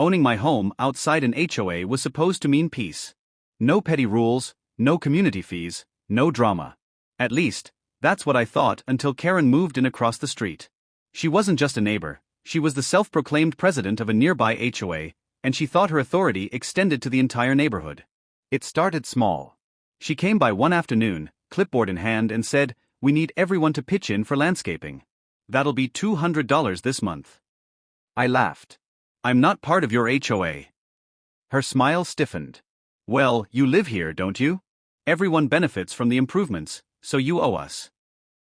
Owning my home outside an HOA was supposed to mean peace. No petty rules, no community fees, no drama. At least, that's what I thought until Karen moved in across the street. She wasn't just a neighbor, she was the self-proclaimed president of a nearby HOA, and she thought her authority extended to the entire neighborhood. It started small. She came by one afternoon, clipboard in hand, and said, "We need everyone to pitch in for landscaping. That'll be $200 this month." I laughed. "I'm not part of your HOA." Her smile stiffened. "Well, you live here, don't you? Everyone benefits from the improvements, so you owe us."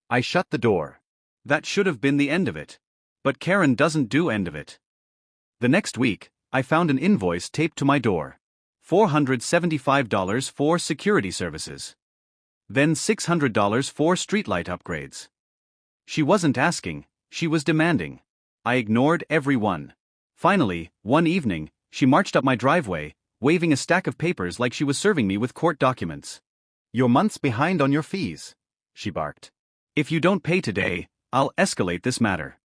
I shut the door. That should have been the end of it. But Karen doesn't do end of it. The next week, I found an invoice taped to my door. $475 for security services. Then $600 for streetlight upgrades. She wasn't asking, she was demanding. I ignored every one. Finally, one evening, she marched up my driveway, waving a stack of papers like she was serving me with court documents. "You're months behind on your fees," she barked. "If you don't pay today, I'll escalate this matter."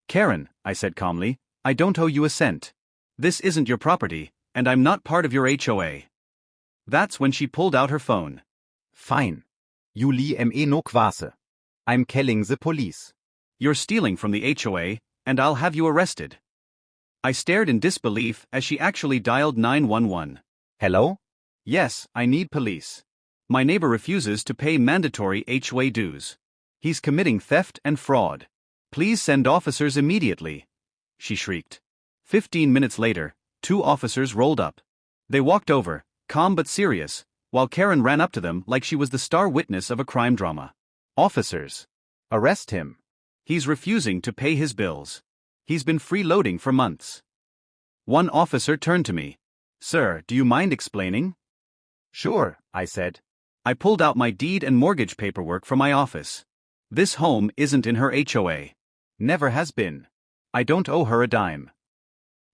"Karen," I said calmly, "I don't owe you a cent. This isn't your property, and I'm not part of your HOA." That's when she pulled out her phone. "Fine. You li no kvase. I'm calling the police. You're stealing from the HOA, and I'll have you arrested." I stared in disbelief as she actually dialed 911. "Hello? Yes, I need police. My neighbor refuses to pay mandatory HOA dues. He's committing theft and fraud. Please send officers immediately," she shrieked. 15 minutes later, 2 officers rolled up. They walked over, calm but serious, while Karen ran up to them like she was the star witness of a crime drama. "Officers, arrest him. He's refusing to pay his bills. He's been freeloading for months." One officer turned to me. "Sir, do you mind explaining?" "Sure," I said. I pulled out my deed and mortgage paperwork from my office. This home isn't in her HOA. Never has been. I don't owe her a dime.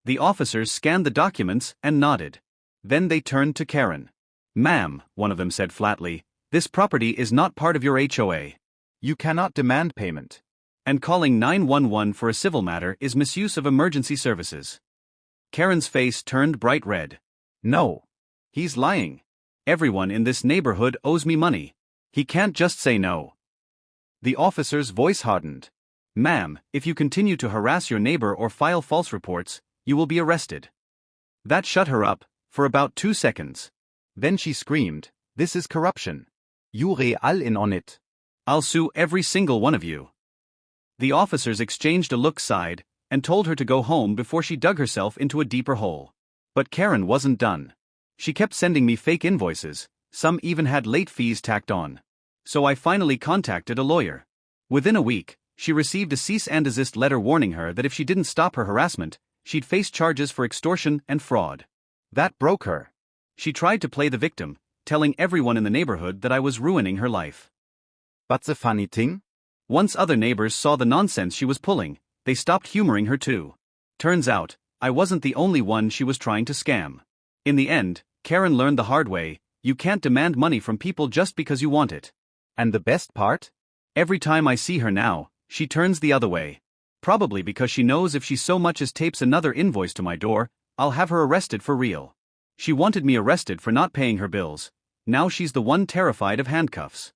The officers scanned the documents and nodded. Then they turned to Karen. "Ma'am," one of them said flatly, "this property is not part of your HOA. You cannot demand payment. And calling 911 for a civil matter is misuse of emergency services." Karen's face turned bright red. "No. He's lying. Everyone in this neighborhood owes me money. He can't just say no." The officer's voice hardened. "Ma'am, if you continue to harass your neighbor or file false reports, you will be arrested." That shut her up, for about 2 seconds. Then she screamed, "This is corruption. Jure all in on it. I'll sue every single one of you." The officers exchanged a look side, and told her to go home before she dug herself into a deeper hole. But Karen wasn't done. She kept sending me fake invoices, some even had late fees tacked on. So I finally contacted a lawyer. Within a week, she received a cease and desist letter warning her that if she didn't stop her harassment, she'd face charges for extortion and fraud. That broke her. She tried to play the victim, telling everyone in the neighborhood that I was ruining her life. But the funny thing? Once other neighbors saw the nonsense she was pulling, they stopped humoring her too. Turns out, I wasn't the only one she was trying to scam. In the end, Karen learned the hard way, you can't demand money from people just because you want it. And the best part? Every time I see her now, she turns the other way. Probably because she knows if she so much as tapes another invoice to my door, I'll have her arrested for real. She wanted me arrested for not paying her bills. Now she's the one terrified of handcuffs.